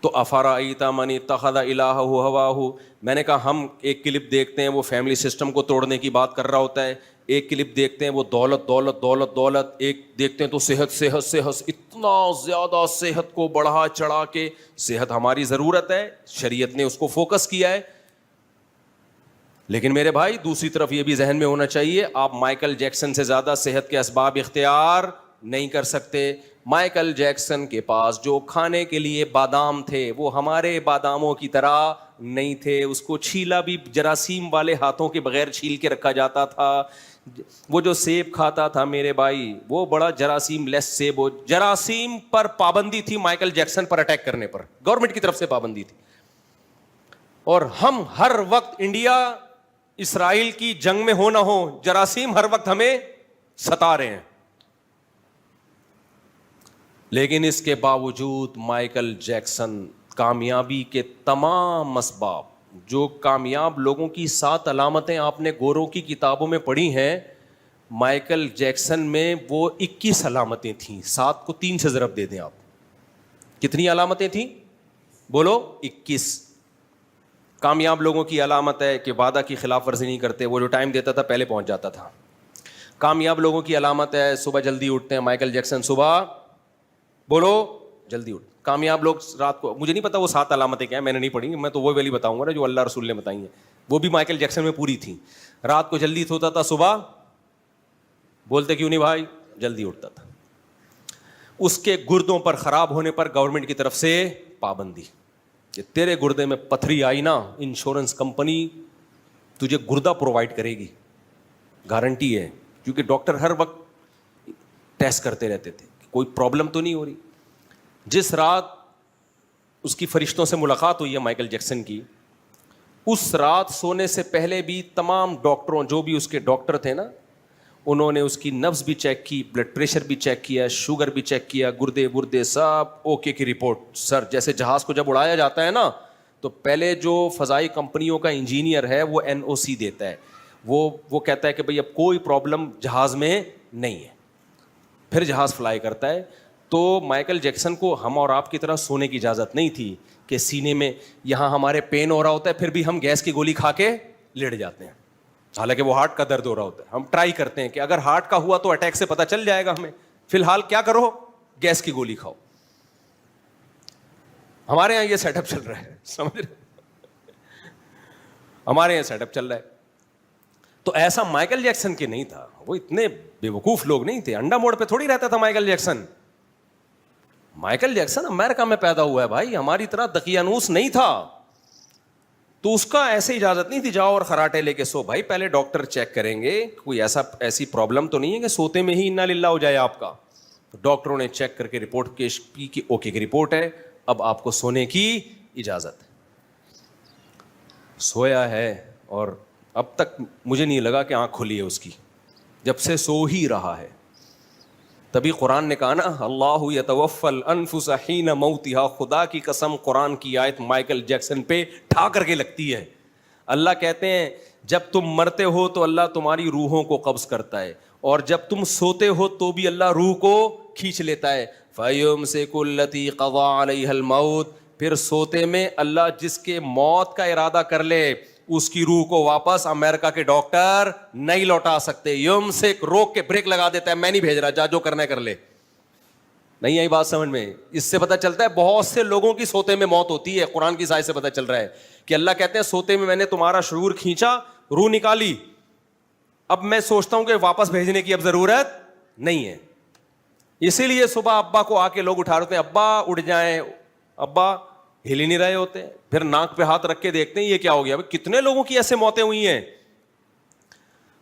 تو افرأیت من اتخذ الہہ ہواہ، میں نے کہا ہم ایک کلپ دیکھتے ہیں وہ فیملی سسٹم کو توڑنے کی بات کر رہا ہوتا ہے، ایک کلپ دیکھتے ہیں وہ دولت دولت دولت دولت، ایک دیکھتے ہیں تو صحت صحت صحت، اتنا زیادہ صحت کو بڑھا چڑھا کے، صحت ہماری ضرورت ہے، شریعت نے اس کو فوکس کیا ہے. لیکن میرے بھائی دوسری طرف یہ بھی ذہن میں ہونا چاہیے، آپ مائیکل جیکسن سے زیادہ صحت کے اسباب اختیار نہیں کر سکتے. مائیکل جیکسن کے پاس جو کھانے کے لیے بادام تھے وہ ہمارے باداموں کی طرح نہیں تھے، اس کو چھیلا بھی جراثیم والے ہاتھوں کے بغیر چھیل کے رکھا جاتا تھا. وہ جو سیب کھاتا تھا میرے بھائی وہ بڑا جراثیم لیس سیب ہو، جراثیم پر پابندی تھی مائیکل جیکسن پر اٹیک کرنے پر، گورنمنٹ کی طرف سے پابندی تھی. اور ہم ہر وقت انڈیا اسرائیل کی جنگ میں ہو نہ ہو، جراثیم ہر وقت ہمیں ستا رہے ہیں. لیکن اس کے باوجود مائیکل جیکسن کامیابی کے تمام اسباب، جو کامیاب لوگوں کی 7 علامتیں آپ نے گوروں کی کتابوں میں پڑھی ہیں، مائیکل جیکسن میں وہ 21 علامتیں تھیں. 7 کو 3 سے ضرب دے دیں آپ، کتنی علامتیں تھیں بولو؟ 21. کامیاب لوگوں کی علامت ہے کہ وعدہ کی خلاف ورزی نہیں کرتے، وہ جو ٹائم دیتا تھا پہلے پہنچ جاتا تھا. کامیاب لوگوں کی علامت ہے صبح جلدی اٹھتے ہیں، مائیکل جیکسن صبح بولو جلدی اٹھ. کامیاب لوگ رات کو، مجھے نہیں پتا وہ 7 علامتیں کیا ہیں، میں نے نہیں پڑھی، میں تو وہ والی بتاؤں گا نا جو اللہ رسول نے بتائی ہیں، وہ بھی مائیکل جیکسن میں پوری تھیں. رات کو جلدی سوتا تھا، صبح بولتے کیوں نہیں بھائی جلدی اٹھتا تھا. اس کے گردوں پر خراب ہونے پر گورنمنٹ کی طرف سے پابندی، کہ تیرے گردے میں پتھری آئی نا، انشورنس کمپنی تجھے گردہ پرووائڈ کرے گی، گارنٹی ہے. کیونکہ ڈاکٹر ہر وقت ٹیسٹ کرتے رہتے تھے کہ کوئی پرابلم تو نہیں ہو رہی. جس رات اس کی فرشتوں سے ملاقات ہوئی ہے مائیکل جیکسن کی، اس رات سونے سے پہلے بھی تمام ڈاکٹروں، جو بھی اس کے ڈاکٹر تھے نا، انہوں نے اس کی نبض بھی چیک کی، بلڈ پریشر بھی چیک کیا، شوگر بھی چیک کیا، گردے وردے سب اوکے کی رپورٹ. سر جیسے جہاز کو جب اڑایا جاتا ہے نا تو پہلے جو فضائی کمپنیوں کا انجینئر ہے وہ NOC دیتا ہے، وہ کہتا ہے کہ بھئی اب کوئی پرابلم جہاز میں نہیں ہے، پھر جہاز فلائی کرتا ہے. تو مائیکل جیکسن کو ہم اور آپ کی طرح سونے کی اجازت نہیں تھی کہ سینے میں یہاں ہمارے پین ہو رہا ہوتا ہے پھر بھی ہم گیس کی گولی کھا کے لیٹ جاتے ہیں، حالانکہ وہ ہارٹ کا درد ہو رہا ہوتا ہے. ہم ٹرائی کرتے ہیں کہ اگر ہارٹ کا ہوا تو اٹیک سے پتہ چل جائے گا ہمیں، فی الحال کیا کرو گیس کی گولی کھاؤ. ہمارے یہاں یہ سیٹ اپ چل رہا ہے، سمجھ رہے؟ ہمارے یہاں سیٹ اپ چل رہا ہے. تو ایسا مائیکل جیکسن کے نہیں تھا، وہ اتنے بیوقوف لوگ نہیں تھے. انڈا موڑ پہ تھوڑی رہتا تھا مائیکل جیکسن. مائیکل جیکسن امریکہ میں پیدا ہوا ہے بھائی، ہماری طرح دقیانوس نہیں تھا. تو اس کا ایسے اجازت نہیں تھی جاؤ اور خراٹے لے کے سو. بھائی پہلے ڈاکٹر چیک کریں گے کوئی ایسی پرابلم تو نہیں ہے کہ سوتے میں ہی انا للہ ہو جائے آپ کا. تو ڈاکٹروں نے چیک کر کے رپورٹ پیش کی کہ اوکے کی رپورٹ ہے، اب آپ کو سونے کی اجازت ہے. سویا ہے اور اب تک مجھے نہیں لگا کہ آنکھ کھلی ہے اس کی، جب سے سو ہی رہا ہے. تبھی قرآن نے کہا نا اللہ یتوفی الانفس حین موتہا، خدا کی قسم قرآن کی آیت مائیکل جیکسن پہ ٹھا کر کے لگتی ہے. اللہ کہتے ہیں جب تم مرتے ہو تو اللہ تمہاری روحوں کو قبض کرتا ہے، اور جب تم سوتے ہو تو بھی اللہ روح کو کھینچ لیتا ہے. فَيُمْسِكُ الَّتِي قَضَىٰ عَلَيْهَا الْمَوْتِ، پھر سوتے میں اللہ جس کے موت کا ارادہ کر لے اس کی روح کو واپس امریکہ کے ڈاکٹر نہیں لوٹا سکتے. یمسک، روک کے بریک لگا دیتا ہے، میں نہیں بھیج رہا، جا جو کرنا ہے کر لے. نہیں آئی بات سمجھ میں؟ اس سے پتہ چلتا ہے بہت سے لوگوں کی سوتے میں موت ہوتی ہے. قرآن کی آیت سے پتہ چل رہا ہے کہ اللہ کہتے ہیں سوتے میں نے تمہارا شعور کھینچا، روح نکالی، اب میں سوچتا ہوں کہ واپس بھیجنے کی اب ضرورت نہیں ہے. اسی لیے صبح ابا کو آ کے لوگ اٹھا رہے ہیں، ابا اٹھ جائیں، ابا ہل ہی نہیں رہے ہوتے ہیں. پھر ناک پہ ہاتھ رکھ کے دیکھتے ہیں یہ کیا ہو گیا. کتنے لوگوں کی ایسے موتیں ہوئی ہیں.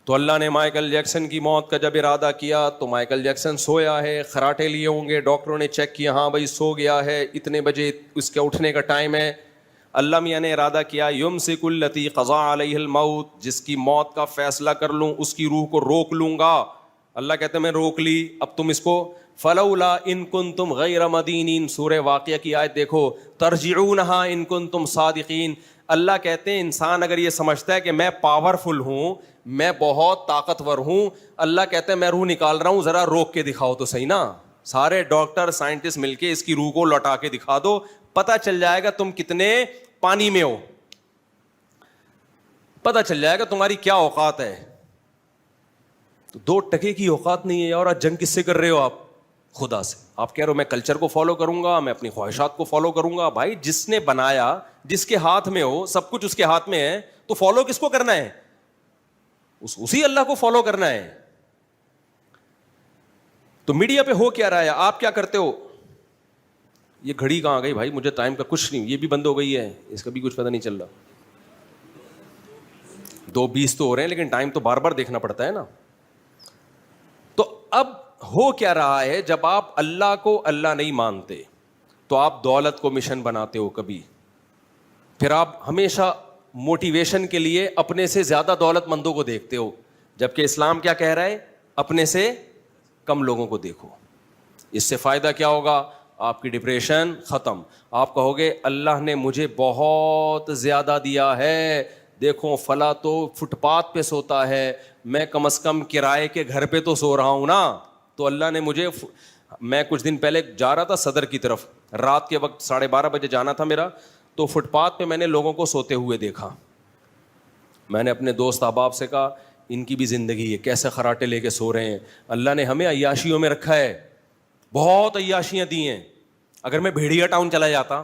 تو اللہ نے مائیکل جیکسن کی موت کا جب ارادہ کیا تو مائیکل جیکسن سویا ہے، خراٹے لیے ہوں گے، ڈاکٹروں نے چیک کیا ہاں بھائی سو گیا ہے، اتنے بجے اس کے اٹھنے کا ٹائم ہے. اللہ میاں نے ارادہ کیا یمسک التی قضا علیہ الموت، جس کی موت کا فیصلہ کر لوں اس کی روح کو روک لوں گا. اللہ کہتے ہیں میں روک لی، اب تم اس کو فلولا ان کنتم غیر مدینین، سورہ واقعہ کی آیت دیکھو، ترجعونہا ان کنتم صادقین. اللہ کہتے ہیں انسان اگر یہ سمجھتا ہے کہ میں پاورفل ہوں، میں بہت طاقتور ہوں، اللہ کہتے ہیں میں روح نکال رہا ہوں، ذرا روک کے دکھاؤ تو صحیح نا. سارے ڈاکٹر سائنٹسٹ مل کے اس کی روح کو لوٹا کے دکھا دو, پتہ چل جائے گا تم کتنے پانی میں ہو, پتہ چل جائے گا تمہاری کیا اوقات ہے. تو 2 ٹکے کی اوقات نہیں ہے. اور آج جنگ کس سے کر رہے ہو آپ؟ خدا سے. آپ کہہ رہے ہو میں کلچر کو فالو کروں گا, میں اپنی خواہشات کو فالو کروں گا. بھائی جس نے بنایا, جس کے ہاتھ میں ہو, سب کچھ اس کے ہاتھ میں ہے, تو فالو کس کو کرنا ہے؟ اسی اللہ کو فالو کرنا ہے. تو میڈیا پہ ہو کیا رہا ہے, آپ کیا کرتے ہو؟ یہ گھڑی کہاں گئی بھائی؟ مجھے ٹائم کا کچھ نہیں, یہ بھی بند ہو گئی ہے, اس کا بھی کچھ پتہ نہیں چل رہا. 2:20 تو ہو رہے ہیں, لیکن ٹائم تو بار بار دیکھنا پڑتا ہے نا. تو اب ہو کیا رہا ہے, جب آپ اللہ کو اللہ نہیں مانتے تو آپ دولت کو مشن بناتے ہو کبھی, پھر آپ ہمیشہ موٹیویشن کے لیے اپنے سے زیادہ دولت مندوں کو دیکھتے ہو, جبکہ اسلام کیا کہہ رہا ہے؟ اپنے سے کم لوگوں کو دیکھو. اس سے فائدہ کیا ہوگا؟ آپ کی ڈپریشن ختم. آپ کہو گے اللہ نے مجھے بہت زیادہ دیا ہے, دیکھو فلاں تو فٹ پاتھ پہ سوتا ہے, میں کم از کم کرائے کے گھر پہ تو سو رہا ہوں نا. تو اللہ نے مجھے, میں کچھ دن پہلے جا رہا تھا صدر کی طرف, رات کے وقت 12:30 بجے جانا تھا میرا, تو فٹ پاتھ پہ میں نے لوگوں کو سوتے ہوئے دیکھا. میں نے اپنے دوست احباب سے کہا ان کی بھی زندگی ہے, کیسے خراٹے لے کے سو رہے ہیں. اللہ نے ہمیں عیاشیوں میں رکھا ہے, بہت عیاشیاں دی ہیں. اگر میں بھیڑیا ٹاؤن چلا جاتا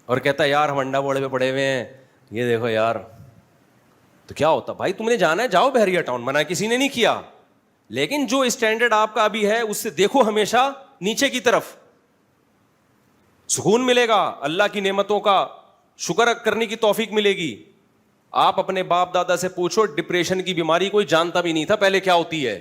اور کہتا یار ہم انڈا بوڑے پہ پڑے ہوئے ہیں, یہ دیکھو یار, تو کیا ہوتا؟ بھائی تم نے جانا ہے جاؤ بحریہ ٹاؤن, منع کسی نے نہیں کیا, لیکن جو اسٹینڈرڈ آپ کا ابھی ہے اس سے دیکھو ہمیشہ نیچے کی طرف. سکون ملے گا, اللہ کی نعمتوں کا شکر کرنے کی توفیق ملے گی. آپ اپنے باپ دادا سے پوچھو, ڈپریشن کی بیماری کوئی جانتا بھی نہیں تھا پہلے کیا ہوتی ہے,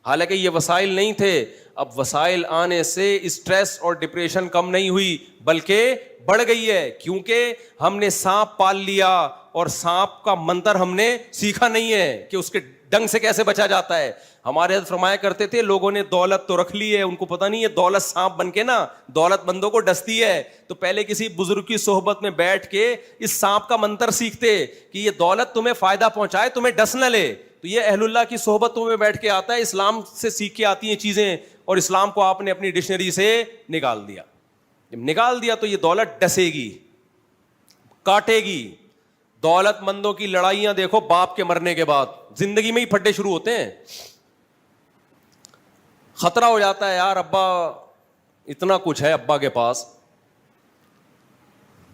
حالانکہ یہ وسائل نہیں تھے. اب وسائل آنے سے اسٹریس اور ڈپریشن کم نہیں ہوئی بلکہ بڑھ گئی ہے, کیونکہ ہم نے سانپ پال لیا اور سانپ کا منتر ہم نے سیکھا نہیں ہے کہ اس کے ڈنگ سے کیسے بچا جاتا ہے. ہمارے حضرت فرمایا کرتے تھے لوگوں نے دولت تو رکھ لی ہے, ان کو پتہ نہیں ہے دولت سانپ بن کے نا دولت مندوں کو ڈستی ہے. تو پہلے کسی بزرگ کی صحبت میں بیٹھ کے اس سانپ کا منتر سیکھتے کہ یہ دولت تمہیں فائدہ پہنچائے, تمہیں ڈس نہ لے. تو یہ اہل اللہ کی صحبتوں میں بیٹھ کے آتا ہے, اسلام سے سیکھ کے آتی ہیں چیزیں, اور اسلام کو آپ نے اپنی ڈکشنری سے نکال دیا. جب نکال دیا تو یہ دولت ڈسے گی, کاٹے گی. دولت مندوں کی لڑائیاں دیکھو باپ کے مرنے کے بعد زندگی میں ہی پھڈے شروع ہوتے ہیں. خطرہ ہو جاتا ہے یار ابا اتنا کچھ ہے ابا کے پاس,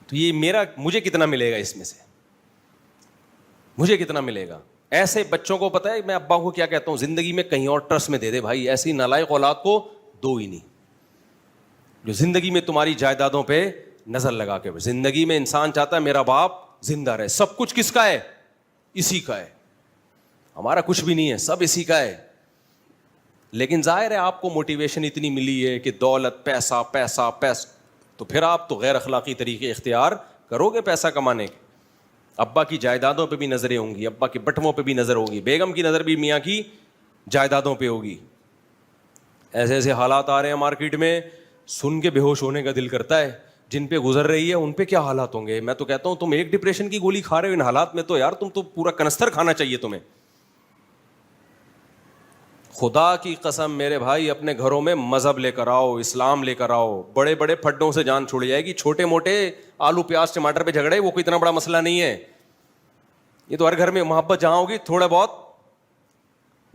تو یہ مجھے کتنا ملے گا, اس میں سے مجھے کتنا ملے گا. ایسے بچوں کو پتہ ہے میں ابا کو کیا کہتا ہوں, زندگی میں کہیں اور ٹرسٹ میں دے دے بھائی, ایسی نالائق اولاد کو دو ہی نہیں جو زندگی میں تمہاری جائیدادوں پہ نظر لگا کے. زندگی میں انسان چاہتا ہے میرا باپ زندہ رہے, سب کچھ کس کا ہے؟ اسی کا ہے. ہمارا کچھ بھی نہیں ہے, سب اسی کا ہے. لیکن ظاہر ہے آپ کو موٹیویشن اتنی ملی ہے کہ دولت, پیسہ پیسہ پیسہ, تو پھر آپ تو غیر اخلاقی طریقے اختیار کرو گے پیسہ کمانے کے. ابا کی جائیدادوں پہ بھی نظریں ہوں گی, ابا کے بٹووں پہ بھی نظر ہوگی, بیگم کی نظر بھی میاں کی جائیدادوں پہ ہوگی. ایسے ایسے حالات آ رہے ہیں مارکیٹ میں, سن کے بے ہوش ہونے کا دل کرتا ہے. جن پہ گزر رہی ہے ان پہ کیا حالات ہوں گے. میں تو کہتا ہوں تم ایک ڈپریشن کی گولی کھا رہے ہو ان حالات میں, تو یار تم تو پورا کنستر کھانا چاہیے تمہیں. خدا کی قسم میرے بھائی, اپنے گھروں میں مذہب لے کر آؤ, اسلام لے کر آؤ. بڑے بڑے پھڈوں سے جان چھوڑ جائے گی, چھوٹے موٹے آلو پیاز ٹماٹر پہ جھگڑے وہ کوئی اتنا بڑا مسئلہ نہیں ہے. یہ تو ہر گھر میں محبت جہاں ہوگی تھوڑا بہت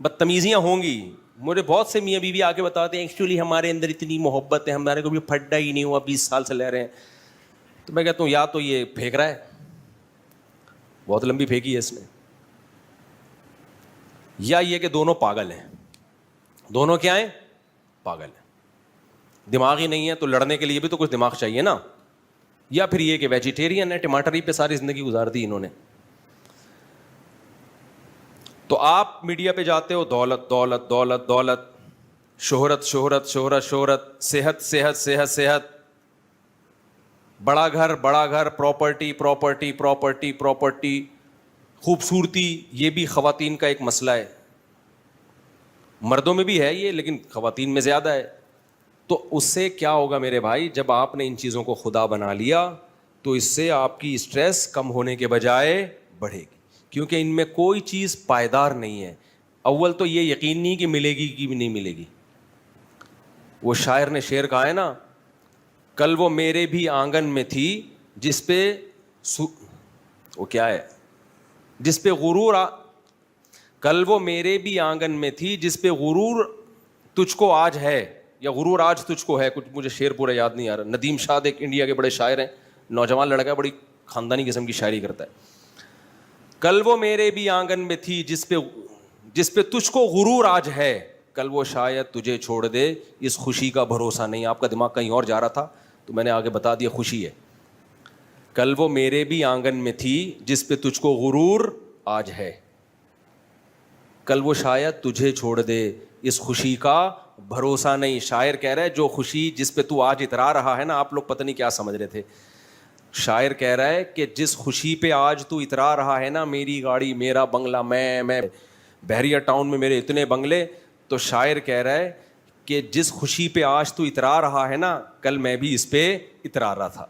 بدتمیزیاں ہوں گی. مجھے بہت سے میاں بیوی آ کے بتاتے ہیں ایکچولی ہمارے اندر اتنی محبت ہے, ہمارے کو بھی پھڈا ہی نہیں ہوا, 20 سال سے لے رہے ہیں. تو میں کہتا ہوں یا تو یہ پھینک رہا ہے, بہت لمبی پھینکی ہے اس نے, یا یہ کہ دونوں پاگل ہیں. دونوں کیا ہیں؟ پاگل ہیں. دماغ ہی نہیں ہے تو لڑنے کے لیے بھی تو کچھ دماغ چاہیے نا. یا پھر یہ کہ ویجیٹیرین ہے, ٹماٹر ہی پہ ساری زندگی گزار دی انہوں نے. تو آپ میڈیا پہ جاتے ہو, دولت دولت دولت دولت, شہرت شہرت شہرت شہرت, صحت صحت صحت صحت, بڑا گھر پراپرٹی پراپرٹی پراپرٹی پراپرٹی, خوبصورتی. یہ بھی خواتین کا ایک مسئلہ ہے, مردوں میں بھی ہے یہ لیکن خواتین میں زیادہ ہے. تو اس سے کیا ہوگا میرے بھائی, جب آپ نے ان چیزوں کو خدا بنا لیا تو اس سے آپ کی اسٹریس کم ہونے کے بجائے بڑھے گی, کیونکہ ان میں کوئی چیز پائیدار نہیں ہے. اول تو یہ یقین نہیں کہ ملے گی کہ نہیں ملے گی, وہ شاعر نے شعر کہا ہے نا, کل وہ میرے بھی آنگن میں تھی جس پہ وہ کیا ہے, جس پہ غرور کل وہ میرے بھی آنگن میں تھی جس پہ غرور تجھ کو آج ہے, یا غرور آج تجھ کو ہے, کچھ مجھے شعر پورا یاد نہیں آ رہا. ندیم شاد ایک انڈیا کے بڑے شاعر ہیں, نوجوان لڑکا ہے, بڑی خاندانی قسم کی شاعری کرتا ہے. کل وہ میرے بھی آنگن میں تھی جس پہ تجھ کو غرور آج ہے, کل وہ شاید تجھے چھوڑ دے اس خوشی کا بھروسہ نہیں. آپ کا دماغ کہیں اور جا رہا تھا تو میں نے آگے بتا دیا, خوشی ہے. کل وہ میرے بھی آنگن میں تھی جس پہ تجھ کو غرور آج ہے, کل وہ شاید تجھے چھوڑ دے اس خوشی کا بھروسہ نہیں. شاعر کہہ رہا ہے جو خوشی جس پہ تو آج اترا رہا ہے نا, آپ لوگ پتہ نہیں کیا سمجھ رہے تھے. شاعر کہہ رہا ہے کہ جس خوشی پہ آج تو اترا رہا ہے نا, میری گاڑی میرا بنگلہ, میں بحریہ ٹاؤن میں میرے اتنے بنگلے, تو شاعر کہہ رہا ہے کہ جس خوشی پہ آج تو اترا رہا ہے نا, کل میں بھی اس پہ اترا رہا تھا,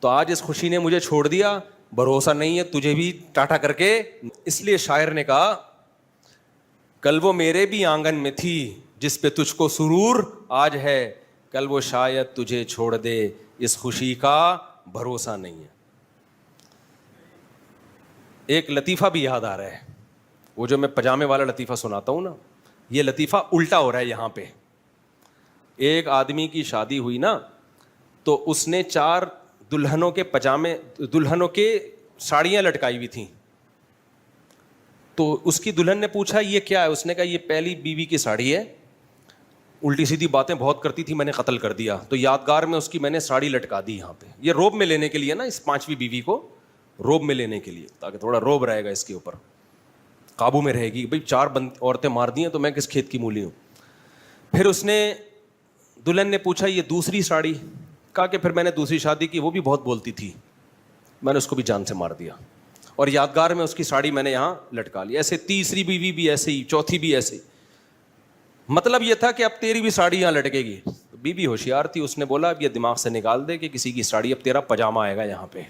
تو آج اس خوشی نے مجھے چھوڑ دیا, بھروسہ نہیں ہے تجھے بھی ٹاٹا کر کے. اس لیے شاعر نے کہا کل وہ میرے بھی آنگن میں تھی جس پہ تجھ کو سرور آج ہے, کل وہ شاید تجھے چھوڑ دے اس خوشی کا بھروسہ نہیں ہے. ایک لطیفہ بھی یاد آ رہا ہے, وہ جو میں پجامے والا لطیفہ سناتا ہوں نا, یہ لطیفہ الٹا ہو رہا ہے یہاں پہ. ایک آدمی کی شادی ہوئی نا, تو اس نے 4 دلہنوں کے پجامے, دلہنوں کے ساڑیاں لٹکائی ہوئی تھیں. تو اس کی دلہن نے پوچھا یہ کیا ہے, اس نے کہا یہ پہلی بیوی کی ساڑی ہے, الٹی سیدھی باتیں بہت کرتی تھی, میں نے قتل کر دیا, تو یادگار میں اس کی میں نے ساڑی لٹکا دی یہاں پہ. یہ روب میں لینے کے لیے نا, اس 5ویں بیوی کو روب میں لینے کے لیے, تاکہ تھوڑا روب رہے گا اس کے اوپر, قابو میں رہے گی. بھائی 4 عورتیں مار دی ہیں تو میں کس کھیت کی مولی ہوں. پھر اس نے دلہن نے پوچھا یہ دوسری ساڑی, کہا کہ پھر میں نے دوسری شادی کی, وہ بھی بہت بولتی تھی, میں نے اس کو بھی جان سے مار دیا, اور یادگار میں اس کی ساڑی میں نے یہاں لٹکا لی. ایسے تیسری بیوی بھی ایسے ہی, چوتھی بھی ایسے ہی. مطلب یہ تھا کہ اب تیری بھی ساڑی یہاں لٹکے گی. بیوی ہوشیار تھی, اس نے بولا اب یہ دماغ سے نکال دے کہ کسی کی ساڑی, اب تیرا پجامہ آئے گا یہاں پہ.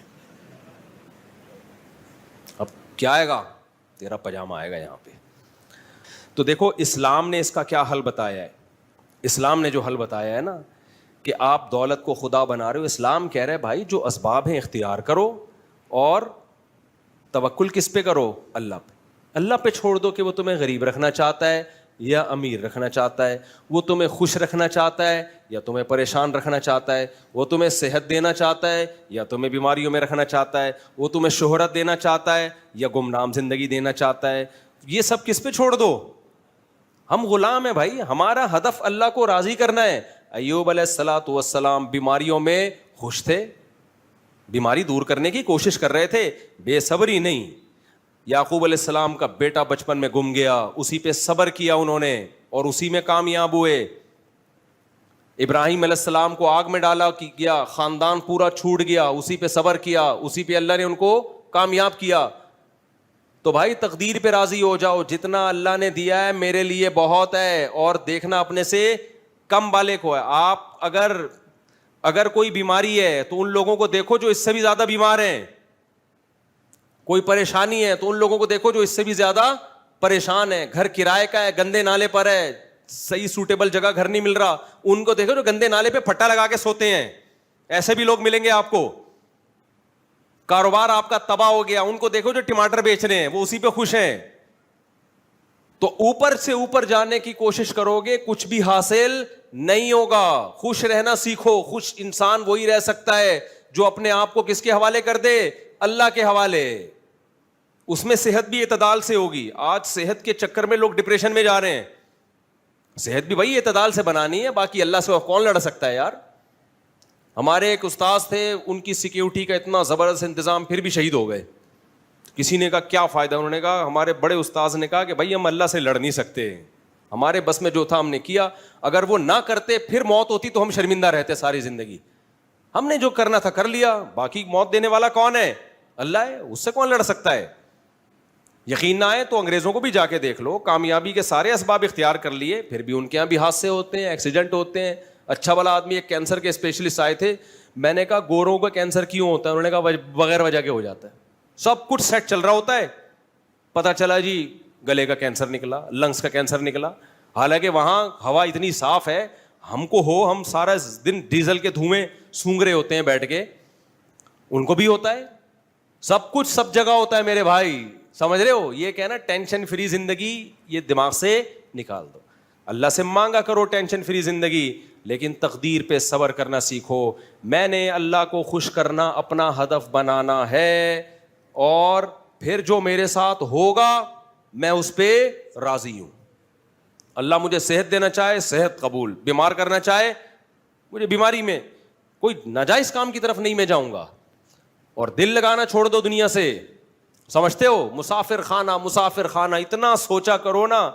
اب کیا آئے گا, تیرا پجامہ آئے گا یہاں پہ. تو دیکھو اسلام نے اس کا کیا حل بتایا ہے. اسلام نے جو حل بتایا ہے نا کہ آپ دولت کو خدا بنا رہے ہو, اسلام کہہ رہے بھائی جو اسباب ہیں اختیار کرو, اور توکل کس پہ کرو, اللہ پہ. اللہ پہ چھوڑ دو کہ وہ تمہیں غریب رکھنا چاہتا ہے یا امیر رکھنا چاہتا ہے, وہ تمہیں خوش رکھنا چاہتا ہے یا تمہیں پریشان رکھنا چاہتا ہے, وہ تمہیں صحت دینا چاہتا ہے یا تمہیں بیماریوں میں رکھنا چاہتا ہے, وہ تمہیں شہرت دینا چاہتا ہے یا گمنام زندگی دینا چاہتا ہے. یہ سب کس پہ چھوڑ دو, ہم غلام ہیں بھائی, ہمارا ہدف اللہ کو راضی کرنا ہے. ایوب علیہ الصلوۃ والسلام بیماریوں میں خوش تھے, بیماری دور کرنے کی کوشش کر رہے تھے, بے صبری نہیں. یعقوب علیہ السلام کا بیٹا بچپن میں گم گیا, اسی پہ صبر کیا انہوں نے اور اسی میں کامیاب ہوئے. ابراہیم علیہ السلام کو آگ میں ڈالا گیا, خاندان پورا چھوٹ گیا, اسی پہ صبر کیا, اسی پہ اللہ نے ان کو کامیاب کیا. تو بھائی تقدیر پہ راضی ہو جاؤ, جتنا اللہ نے دیا ہے میرے لیے بہت ہے, اور دیکھنا اپنے سے کم والے کو ہے. آپ اگر کوئی بیماری ہے تو ان لوگوں کو دیکھو جو اس سے بھی زیادہ بیمار ہیں, کوئی پریشانی ہے تو ان لوگوں کو دیکھو جو اس سے بھی زیادہ پریشان ہے. گھر کرائے کا ہے, گندے نالے پر ہے, صحیح سوٹیبل جگہ گھر نہیں مل رہا, ان کو دیکھو جو گندے نالے پہ پھٹا لگا کے سوتے ہیں. ایسے بھی لوگ ملیں گے آپ کو. کاروبار آپ کا تباہ ہو گیا, ان کو دیکھو جو ٹماٹر بیچ رہے ہیں, وہ اسی پہ خوش ہیں. تو اوپر سے اوپر جانے کی کوشش کرو گے, کچھ بھی حاصل نہیں ہوگا. خوش رہنا سیکھو. خوش انسان وہی رہ سکتا ہے جو اپنے آپ کو کس کے حوالے کر دے, اللہ کے حوالے. اس میں صحت بھی اعتدال سے ہوگی. آج صحت کے چکر میں لوگ ڈپریشن میں جا رہے ہیں. صحت بھی بھائی اعتدال سے بنانی ہے, باقی اللہ سے کون لڑ سکتا ہے یار. ہمارے ایک استاذ تھے, ان کی سیکیورٹی کا اتنا زبردست انتظام, پھر بھی شہید ہو گئے. کسی نے کہا کیا فائدہ, انہوں نے کہا, ہمارے بڑے استاذ نے کہا کہ بھائی ہم اللہ سے لڑ نہیں سکتے, ہمارے بس میں جو تھا ہم نے کیا, اگر وہ نہ کرتے پھر موت ہوتی تو ہم شرمندہ رہتے ساری زندگی. ہم نے جو کرنا تھا کر لیا, باقی موت دینے والا کون ہے, اللہ ہے, اس سے کون لڑ سکتا ہے. یقین نہ آئے تو انگریزوں کو بھی جا کے دیکھ لو, کامیابی کے سارے اسباب اختیار کر لیے, پھر بھی ان کے یہاں بھی حادثے ہوتے ہیں, ایکسیڈنٹ ہوتے ہیں. اچھا والا آدمی, ایک کینسر کے اسپیشلسٹ آئے تھے, میں نے کہا گوروں کا کینسر کیوں ہوتا ہے, انہوں نے کہا بغیر وجہ کے ہو جاتا ہے, سب کچھ سیٹ چل رہا ہوتا ہے, پتہ چلا جی گلے کا کینسر نکلا, لنگس کا کینسر نکلا. حالانکہ وہاں ہوا اتنی صاف ہے, ہم کو ہو, ہم سارا دن ڈیزل کے دھوئیں سونگ رہے ہوتے ہیں بیٹھ کے, ان کو بھی ہوتا ہے. سب کچھ سب جگہ ہوتا ہے میرے بھائی, سمجھ رہے ہو؟ یہ کہنا ٹینشن فری زندگی, یہ دماغ سے نکال دو. اللہ سے مانگا کرو ٹینشن فری زندگی, لیکن تقدیر پہ صبر کرنا سیکھو. میں نے اللہ کو خوش کرنا اپنا ہدف بنانا ہے, اور پھر جو میرے ساتھ ہوگا میں اس پہ راضی ہوں. اللہ مجھے صحت دینا چاہے صحت قبول, بیمار کرنا چاہے مجھے بیماری میں کوئی ناجائز کام کی طرف نہیں میں جاؤں گا. اور دل لگانا چھوڑ دو دنیا سے. سمجھتے ہو مسافر خانہ, مسافر خانہ اتنا سوچا کرو نا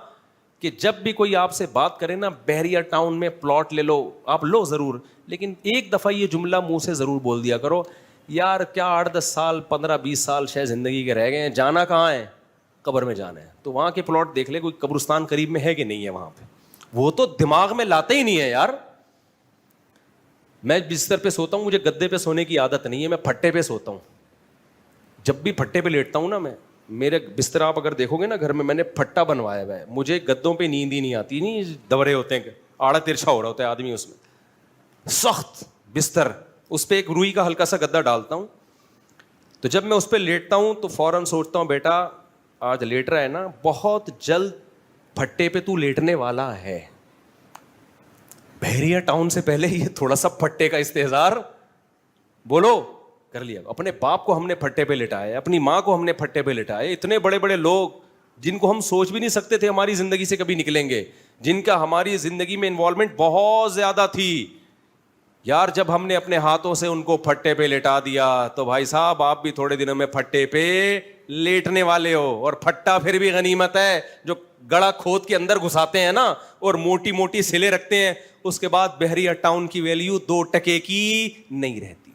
کہ جب بھی کوئی آپ سے بات کرے نا, بحریہ ٹاؤن میں پلاٹ لے لو, آپ لو ضرور, لیکن ایک دفعہ یہ جملہ منہ سے ضرور بول دیا کرو, یار کیا 8-10 سال 15-20 سال شاید زندگی کے رہ گئے ہیں, جانا کہاں ہے؟ قبر میں جانا ہے. تو وہاں کے پلاٹ دیکھ لے, کوئی قبرستان قریب میں ہے کہ نہیں ہے وہاں پہ. وہ تو دماغ میں لاتے ہی نہیں ہے یار. میں بستر پہ سوتا ہوں, مجھے گدے پہ سونے کی عادت نہیں ہے, میں پھٹے پہ سوتا ہوں. جب بھی پھٹے پہ لیٹتا ہوں نا, میں میرے بستر آپ اگر دیکھو گے نا گھر میں نے پھٹا بنوایا ہوا ہے. مجھے گدوں پہ نیند ہی نہیں آتی, نہیں دورے ہوتے ہیں, آڑا ترچھا ہو رہا ہوتا ہے آدمی اس میں, سخت بستر, اس پہ ایک روئی کا ہلکا سا گدا ڈالتا ہوں. تو جب میں اس پہ لیٹتا ہوں تو فوراً سوچتا ہوں بیٹا آج لیٹ رہا ہے نا, بہت جلد پھٹے پہ تو لیٹنے والا ہے. بحریہ ٹاؤن سے پہلے یہ تھوڑا سا پھٹے کا استحضار بولو کر لیا. اپنے باپ کو ہم نے پھٹے پہ لٹایا, اپنی ماں کو ہم نے پھٹے پہ لٹایا. اتنے بڑے بڑے لوگ جن کو ہم سوچ بھی نہیں سکتے تھے ہماری زندگی سے کبھی نکلیں گے, جن کا ہماری زندگی میں انوالومنٹ بہت زیادہ تھی, یار جب ہم نے اپنے ہاتھوں سے ان کو پھٹے پہ لٹا دیا تو بھائی صاحب آپ بھی تھوڑے دنوں میں پھٹے پہ لیٹنے والے ہو. اور پھٹا پھر بھی غنیمت ہے, جو گڑا کھود کے اندر گھساتے ہیں نا اور موٹی موٹی سلے رکھتے ہیں, اس کے بعد بحریہ ٹاؤن کی ویلیو 2 ٹکے کی نہیں رہتی.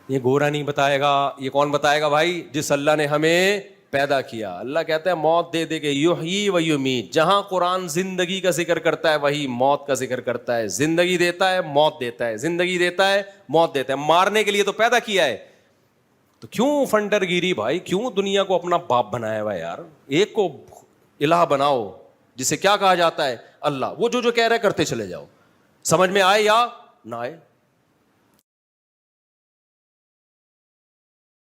یہ گورا نہیں بتائے گا, یہ کون بتائے گا بھائی؟ جس اللہ نے ہمیں پیدا کیا. اللہ کہتا ہے موت دے دے کے یحیی و یمیت. جہاں قرآن زندگی کا ذکر کرتا ہے وہی موت کا ذکر کرتا ہے. زندگی دیتا ہے موت دیتا ہے, زندگی دیتا ہے موت دیتا ہے. مارنے کے لیے تو پیدا کیا ہے, تو کیوں فنڈر گیری بھائی, کیوں دنیا کو اپنا باپ بنایا ہوا ہے یار؟ ایک کو الہ بناؤ جسے کیا کہا جاتا ہے اللہ. وہ جو کہہ رہے کرتے چلے جاؤ, سمجھ میں آئے یا نہ آئے.